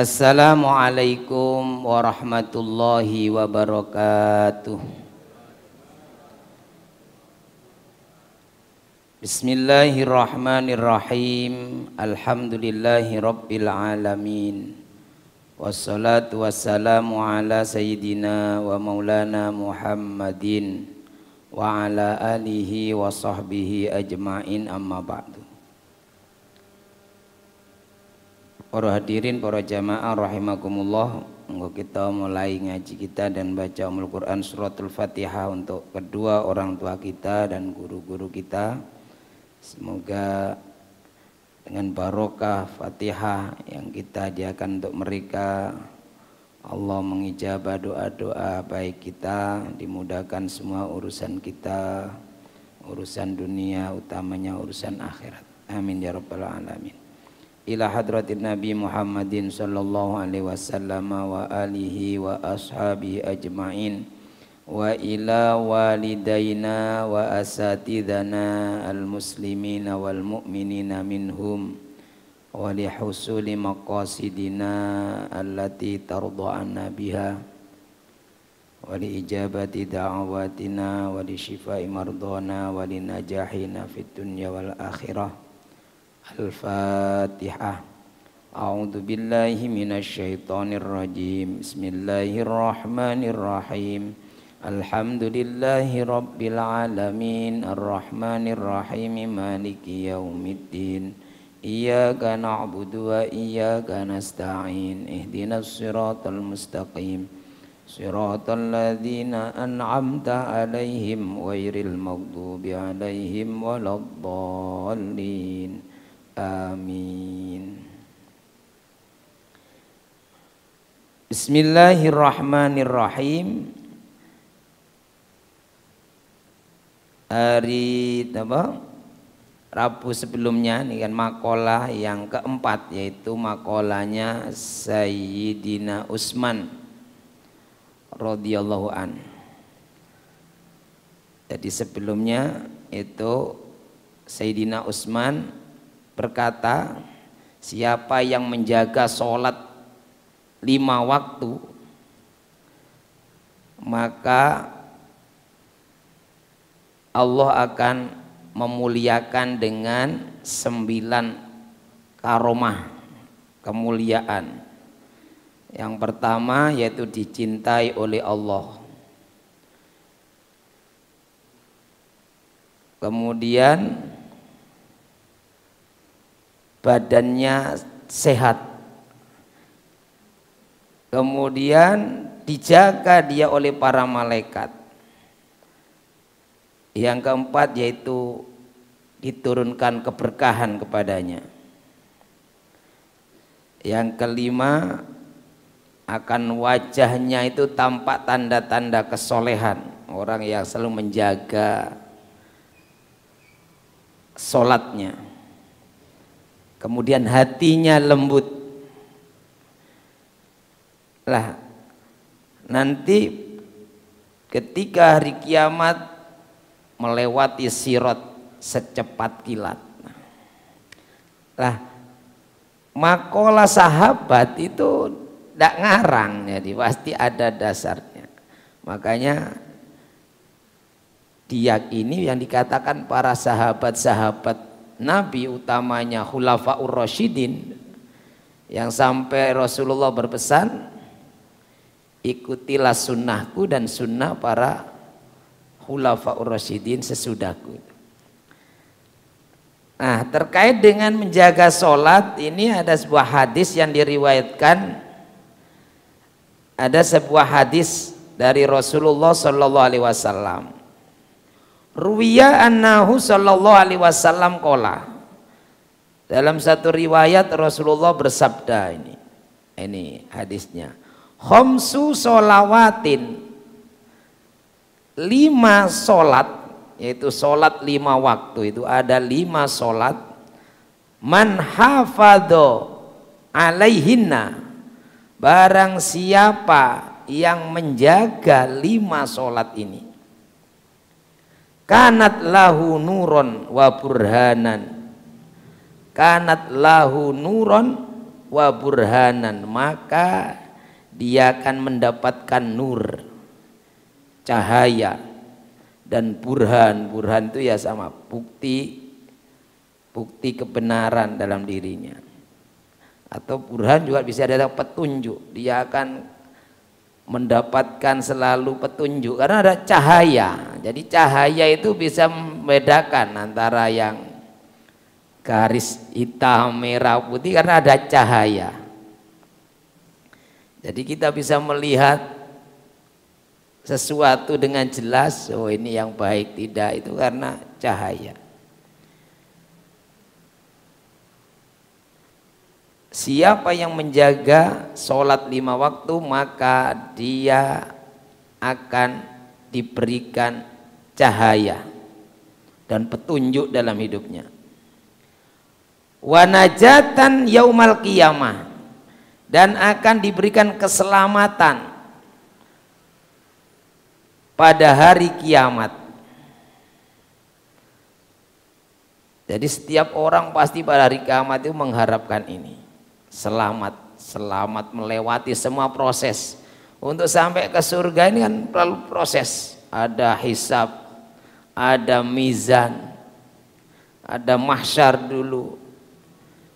Assalamualaikum warahmatullahi wabarakatuh. Bismillahirrahmanirrahim. Alhamdulillahi rabbil alamin. Wassalatu wassalamu ala sayyidina wa maulana Muhammadin wa ala alihi wa sahbihi ajma'in, amma ba'du. Para hadirin, para jamaah rahimakumullah, kita mulai ngaji kita dan baca Ummul Quran suratul Fatihah untuk kedua orang tua kita dan guru-guru kita. Semoga dengan barokah Fatihah yang kita hadiahkan untuk mereka, Allah mengijabah doa-doa baik kita, dimudahkan semua urusan kita, urusan dunia, utamanya urusan akhirat. Amin ya rabbal alamin. Ila hadratin Nabi Muhammadin sallallahu alaihi wasallam wa alihi wa ashabihi ajma'in, wa ila walidaina wa asatidana al-muslimina wal mu'minina minhum, wa li husuli maqasidina allati tarda'ana biha, wa li ijabati da'awatina, wa li shifai mardana, wa li najahina fid dunya wal akhirah. Al-Fatihah. A'udzu billahi minasy syaithanir rajim. Bismillahirrahmanirrahim. Alhamdulillahi rabbil alamin, arrahmanir rahim, maliki yaumiddin. Iyyaka na'budu wa iyyaka nasta'in. Ihdinas siratal mustaqim. Siratal ladzina an'amta 'alaihim ghairil maghdubi 'alaihim waladdallin. Amin. Bismillahirrahmanirrahim. Hari Rabu sebelumnya ini kan makalah yang keempat, yaitu makalahnya Sayyidina Utsman radhiyallahu an. Jadi sebelumnya itu Sayyidina Utsman berkata, siapa yang menjaga sholat 5 waktu, maka Allah akan memuliakan dengan 9 karomah kemuliaan. Yang pertama yaitu dicintai oleh Allah. Kemudian badannya sehat. Kemudian dijaga dia oleh para malaikat. Yang keempat yaitu diturunkan keberkahan kepadanya. Yang kelima, akan wajahnya itu tampak tanda-tanda kesolehan, orang yang selalu menjaga sholatnya. Kemudian hatinya lembut. Lah, nanti ketika hari kiamat melewati sirat secepat kilat. Lah, makalah sahabat itu tidak ngarang, jadi pasti ada dasarnya. Makanya diyakini yang dikatakan para sahabat-sahabat Nabi, utamanya Khulafaur Rasyidin, yang sampai Rasulullah berpesan, ikutilah sunnahku dan sunnah para Khulafaur Rasyidin sesudahku. Nah, terkait dengan menjaga sholat ini ada sebuah hadis yang diriwayatkan. Ada sebuah hadis dari Rasulullah sallallahu alaihi wasallam. Ruwiya annahu sallallahu alaihi wasallam qala. Dalam satu riwayat Rasulullah bersabda, ini hadisnya. Khamsu sholawatin, 5 sholat, yaitu sholat 5 waktu, itu ada 5 sholat. Man hafadho alaihinna, barang siapa yang menjaga 5 sholat ini, kanat lahu nuron wa burhanan, kanat lahu nuron wa burhanan, maka dia akan mendapatkan nur, cahaya, dan burhan. Burhan itu ya sama bukti kebenaran dalam dirinya. Atau burhan juga bisa ada petunjuk, dia akan mendapatkan selalu petunjuk karena ada cahaya. Jadi cahaya itu bisa membedakan antara yang garis hitam, merah, putih karena ada cahaya. Jadi kita bisa melihat sesuatu dengan jelas, oh ini yang baik tidak, itu karena cahaya. Siapa yang menjaga sholat 5 waktu maka dia akan diberikan cahaya dan petunjuk dalam hidupnya. Wa najatan yaumal qiyamah, dan akan diberikan keselamatan pada hari kiamat. Jadi setiap orang pasti pada hari kiamat itu mengharapkan ini. Selamat melewati semua proses. Untuk sampai ke surga ini kan perlu proses. Ada hisab, ada mizan, ada mahsyar dulu,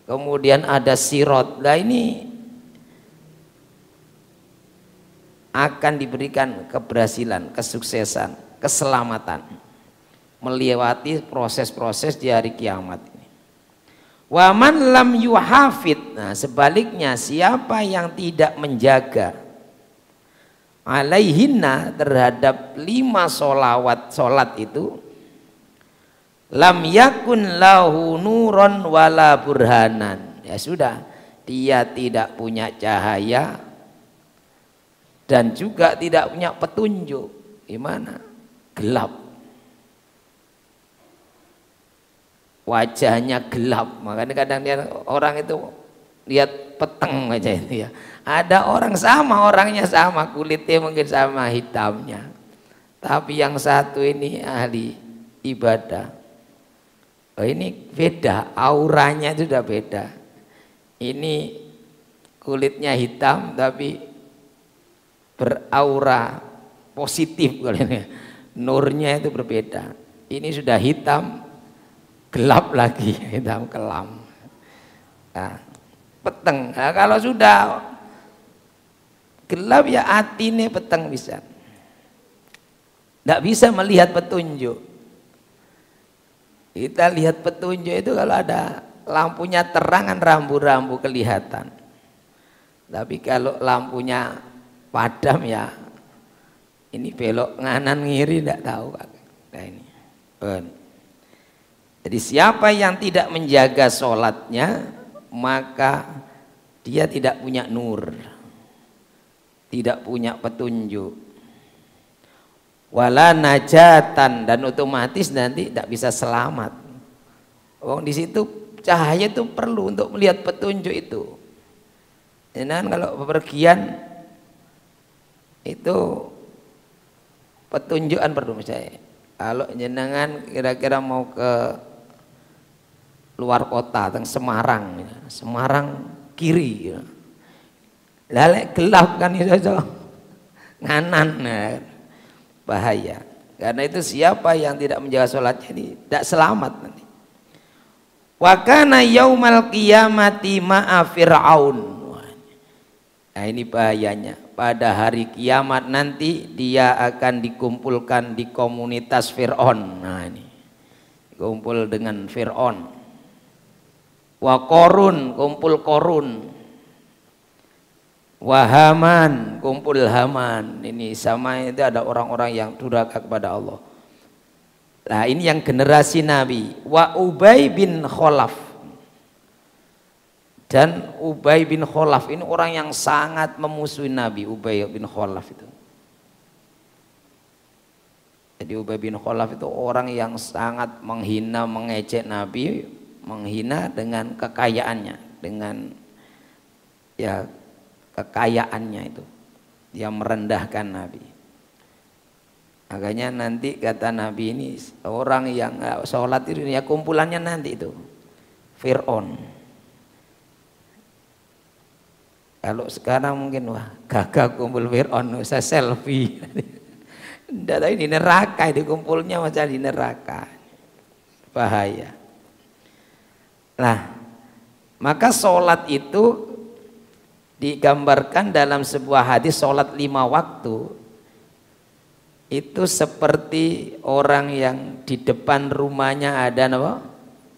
kemudian ada sirot. Nah ini akan diberikan keberhasilan, kesuksesan, keselamatan melewati proses-proses di hari kiamat. Wa man lam yuhafid, nah sebaliknya siapa yang tidak menjaga alaihinna terhadap 5 sholat itu, lam yakun lahu nuron wala burhanan, ya sudah, dia tidak punya cahaya dan juga tidak punya petunjuk. Gimana? Gelap, wajahnya gelap. Makanya kadang orang itu lihat peteng aja itu ya. Ada orang sama, orangnya sama, kulitnya mungkin sama hitamnya, tapi yang satu ini ahli ibadah. Oh ini beda, auranya itu sudah beda. Ini kulitnya hitam tapi beraura positif, nurnya itu berbeda. Ini sudah hitam gelap lagi, hitam kelam. Nah, peteng. Nah, kalau sudah gelap ya atine peteng bisa. Tidak bisa melihat petunjuk. Kita lihat petunjuk itu kalau ada lampunya terang kan rambu-rambu kelihatan. Tapi kalau lampunya padam ya ini belok nganan ngiri tidak tahu. Nah ini. Jadi siapa yang tidak menjaga sholatnya maka dia tidak punya nur, tidak punya petunjuk, wala najatan, dan otomatis nanti tidak bisa selamat. Oh di situ cahaya itu perlu untuk melihat petunjuk itu. Dan kalau bepergian itu petunjukan perlu misalnya. Kalau jenengan kira-kira mau ke luar kota, teng Semarang, Semarang kiri, lalek gelap kan itu nganan, bahaya. Karena itu siapa yang tidak menjaga sholatnya ini tidak selamat nanti. Wa kana yaumal qiyamati ma'a fir'aun. Nah ini bahayanya. Pada hari kiamat nanti dia akan dikumpulkan di komunitas Fir'aun. Nah ini kumpul dengan Fir'aun. Wa Korun, kumpul Korun. Wa Haman, kumpul Haman. Ini sama, itu ada orang-orang yang durhaka kepada Allah. Nah ini yang generasi Nabi. Wa Ubay bin Khalaf. Dan Ubay bin Khalaf ini orang yang sangat memusuhi Nabi. Ubay bin Khalaf itu. Jadi Ubay bin Khalaf itu orang yang sangat menghina, mengejek Nabi, menghina dengan kekayaannya, dengan ya kekayaannya itu. Dia merendahkan Nabi. Makanya nanti kata Nabi ini orang yang sholat itu ya kumpulannya nanti itu Fir'aun. Kalau sekarang mungkin wah gagah kumpul Fir'aun saya selfie. Nggak tahu di neraka, itu kumpulnya macam di neraka. Bahaya. Nah, maka sholat itu digambarkan dalam sebuah hadis, sholat 5 waktu itu seperti orang yang di depan rumahnya ada apa?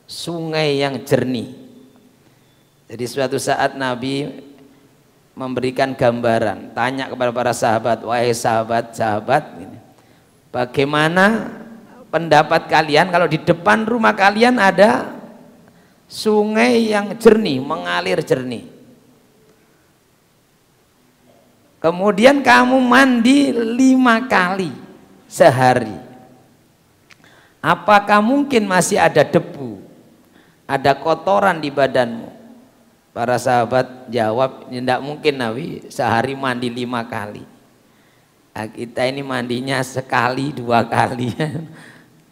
Sungai yang jernih. Jadi suatu saat Nabi memberikan gambaran, tanya kepada para sahabat, wahai sahabat-sahabat, bagaimana pendapat kalian kalau di depan rumah kalian ada sungai yang jernih, mengalir jernih, kemudian kamu mandi 5 kali sehari, apakah mungkin masih ada debu, ada kotoran di badanmu? Para sahabat jawab, tidak mungkin Nabi, sehari mandi 5 kali. Nah, kita ini mandinya sekali 2 kali.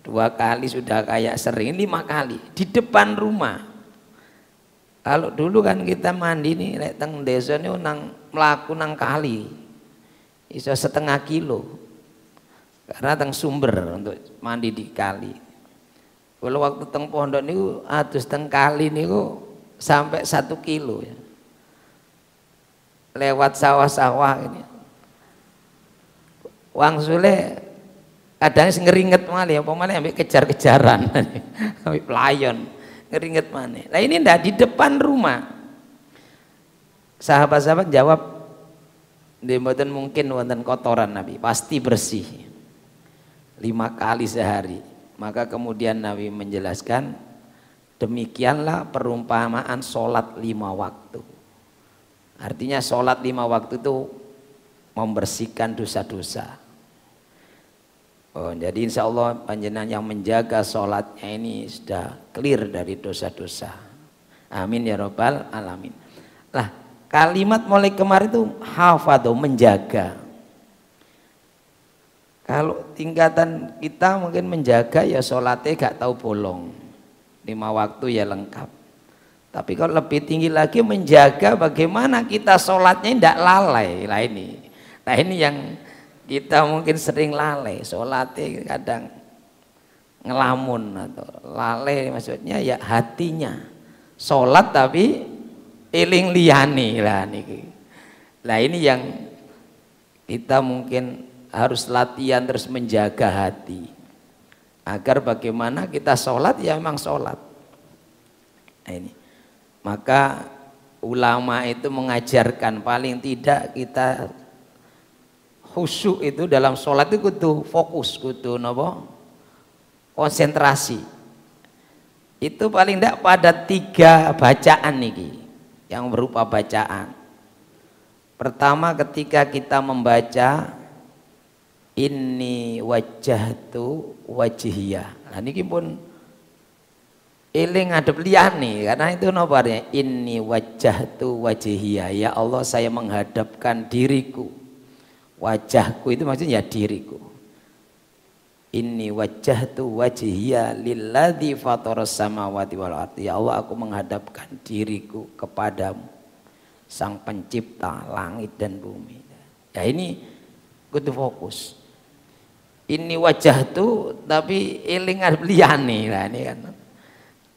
2 kali sudah kayak sering, 5 kali di depan rumah. Kalau dulu kan kita mandi nih lek teng desa ini nang mlaku nang kali iso setengah kilo, karena teng sumber untuk mandi di kali. Kalau waktu teng pondok niku atus teng kali niku sampai 1 kilo ya. Lewat sawah-sawah ini. Wang Sule kadang ngeringet malih, apa malih ambek kejar-kejaran, ambek pelayon, ngeringet malih. Nah ini ndak di depan rumah. Sahabat-sahabat jawab, mboten mungkin wonten kotoran Nabi, pasti bersih. 5 kali sehari. Maka kemudian Nabi menjelaskan, demikianlah perumpamaan sholat 5 waktu. Artinya sholat 5 waktu itu membersihkan dosa-dosa. Oh, jadi insya Allah panjenengan yang menjaga sholatnya ini sudah clear dari dosa-dosa. Amin ya robbal alamin. Lah kalimat mulai kemarin itu hafadhu, menjaga. Kalau tingkatan kita mungkin menjaga ya sholatnya gak tahu bolong, 5 waktu ya lengkap. Tapi kalau lebih tinggi lagi menjaga bagaimana kita sholatnya tidak lalai. Nah ini yang kita mungkin sering lalai, sholatnya kadang ngelamun atau lalai, maksudnya ya hatinya sholat tapi eling liyane lah niki. Nah ini yang kita mungkin harus latihan terus, menjaga hati agar bagaimana kita sholat ya memang sholat. Nah ini maka ulama itu mengajarkan paling tidak kita khusyuk itu dalam sholat itu kudu fokus, kudu nopo konsentrasi. Itu paling tidak pada 3 bacaan niki yang berupa bacaan. Pertama ketika kita membaca inni wajjahtu wajhiyah. Nah niki pun eling ngadep liyane, karena itu napa artinya inni wajjahtu wajhiyah. Ya Allah, saya menghadapkan diriku. Wajahku itu maksudnya diriku. Inni wajjahtu wajhiyah lilladzi fataras samawati wal ardi. Ya Allah, aku menghadapkan diriku kepadamu, sang pencipta langit dan bumi. Ya ini kudu fokus. Ini wajah tuh tapi eling ngadep liyane. Lah ini kan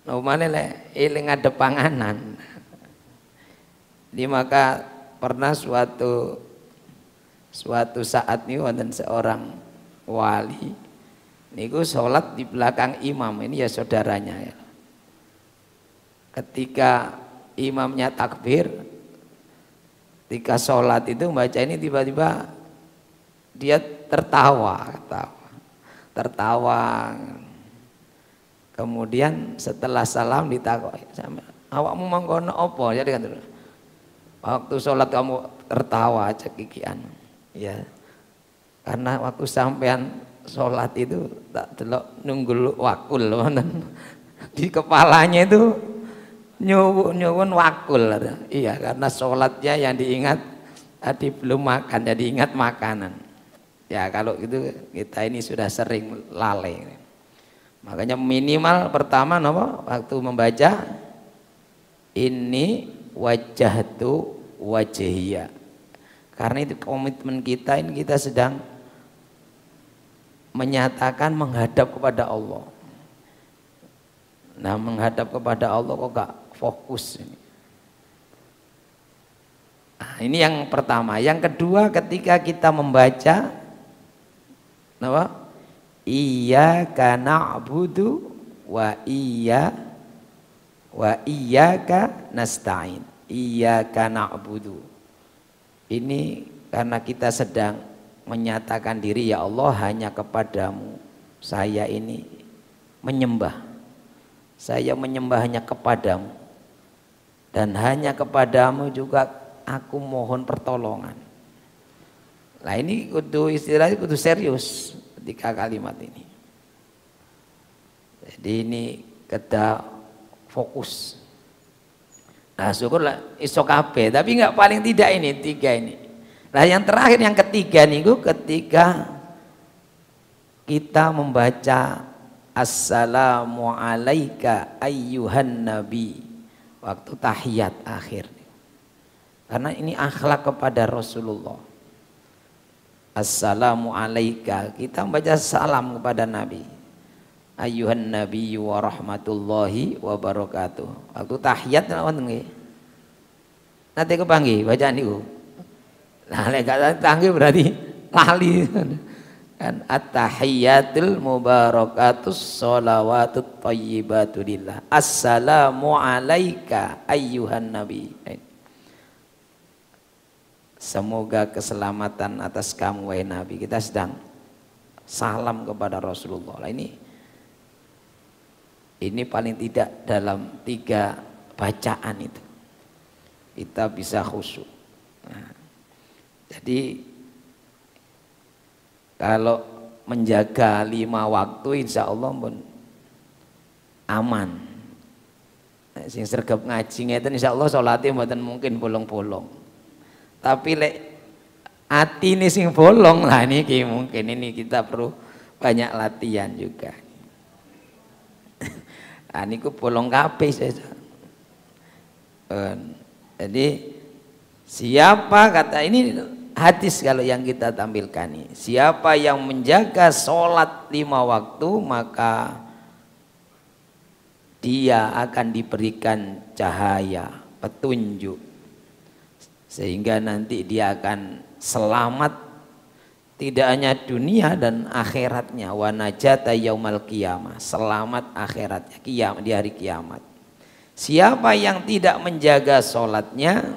nomane lek eling ngadep panganan. Di maka pernah suatu saat nih wonten seorang wali niku sholat di belakang imam, ini ya saudaranya ya. Ketika imamnya takbir, ketika sholat itu baca ini tiba-tiba dia tertawa. Kemudian setelah salam ditakoki, awakmu mangkono apa? Jadi kan waktu sholat kamu tertawa aja kikian. Ya, karena waktu sampean sholat itu tak delok nunggul wakul di kepalanya itu nyuwun wakul. Iya, karena sholatnya yang diingat tadi belum makan, jadi ingat makanan. Ya kalau gitu kita ini sudah sering lalai. Makanya minimal pertama nopo waktu membaca ini wajjahtu wajhiyya. Karena itu komitmen kita ini, kita sedang menyatakan menghadap kepada Allah. Nah, menghadap kepada Allah kok gak fokus ini. Nah, ini yang pertama. Yang kedua, ketika kita membaca apa? Iyyaka na'budu wa iyyaka nasta'in. Iyyaka na'budu. Ini karena kita sedang menyatakan diri, ya Allah, hanya kepadamu saya ini menyembah. Saya menyembah hanya kepadamu. Dan hanya kepadamu juga aku mohon pertolongan. Nah, ini istilahnya kudu serius ketika kalimat ini. Jadi ini kita fokus. Nah, syukurlah iso kabeh, tapi enggak, paling tidak ini tiga ini. Nah, yang terakhir, yang ketiga niku ketika kita membaca assalamu alaika ayyuhan nabi waktu tahiyat akhir. Karena ini akhlak kepada Rasulullah. Assalamu alaika, kita membaca salam kepada Nabi. Ayyuhan nabi wa rahmatullahi wa barakatuh. Waktu tahiyat wonten nggih. Nate kepanggih bacaan niku. Nah, lek gak tanggih berarti lali. Kan at-tahiyyatul mubarakatus sholawatut thayyibatu lillah. Assalamu alaika ayyuhan nabi. Semoga keselamatan atas kamu wahai Nabi. Kita sedang salam kepada Rasulullah. Nah, ini paling tidak dalam 3 bacaan itu kita bisa khusyuk. Nah, jadi kalau menjaga 5 waktu insya Allah pun aman. Nah, sing sregep ngaji ngeten insya Allah sholatnya mboten mungkin bolong-bolong. Tapi lek hati ini sing bolong lah, ini mungkin ini kita perlu banyak latihan juga. Nah, niku bolong kabeh saja. Jadi siapa, kata ini hadis kalau yang kita tampilkan ini, siapa yang menjaga sholat 5 waktu maka dia akan diberikan cahaya petunjuk, sehingga nanti dia akan selamat tidak hanya dunia dan akhiratnya. Wa najata yaumal qiyamah, selamat akhiratnya di hari kiamat. Siapa yang tidak menjaga sholatnya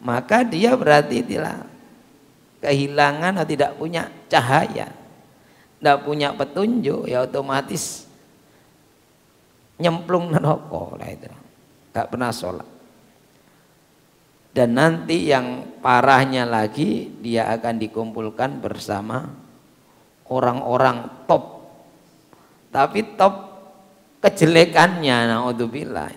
maka dia berarti tidak kehilangan atau tidak punya cahaya, tidak punya petunjuk, ya otomatis nyemplung neraka lah itu, nggak pernah sholat. Dan nanti yang parahnya lagi, dia akan dikumpulkan bersama orang-orang top, tapi top kejelekannya, naudzubillah.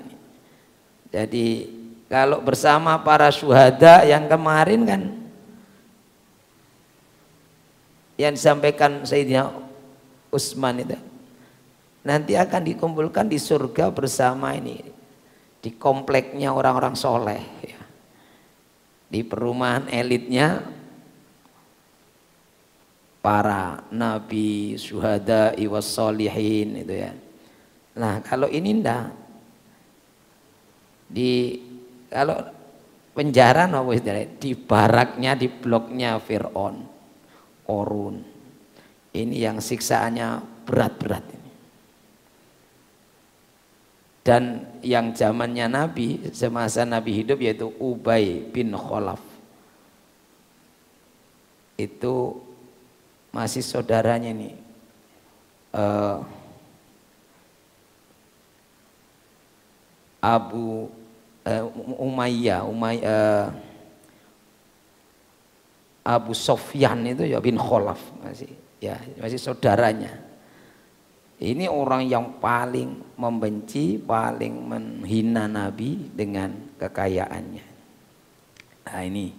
Jadi kalau bersama para syuhada yang kemarin kan yang disampaikan Sayyidina Utsman itu, nanti akan dikumpulkan di surga bersama ini di kompleknya orang-orang soleh ya. Di perumahan elitnya para nabi, syuhada, wassolihin itu ya. Nah, kalau ini enggak, kalau penjara di baraknya, di bloknya Fir'aun, Qorun, ini yang siksaannya berat-berat ini. Dan yang zamannya Nabi, semasa Nabi hidup, yaitu Ubay bin Khalaf, itu masih saudaranya nih Abu Sofyan itu ya bin Khalaf, masih saudaranya. Ini orang yang paling membenci, paling menghina Nabi dengan kekayaannya. Nah, ini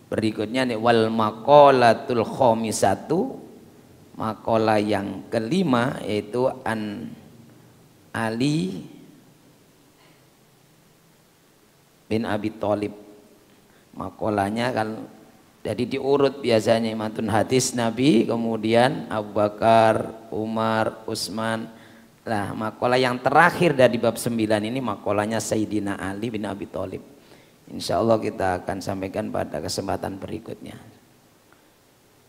berikutnya nih, wal maqalatul khamisatu, maqalah yang kelima yaitu an Ali bin Abi Thalib. Makolanya kan jadi diurut biasanya matun hadis Nabi, kemudian Abu Bakar, Umar, Utsman. Lah makalah yang terakhir dari bab 9 ini makolanya Sayyidina Ali bin Abi Thalib. Insya Allah kita akan sampaikan pada kesempatan berikutnya.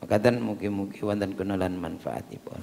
Makatan mugi-mugi wonten kunolan manfaatipun.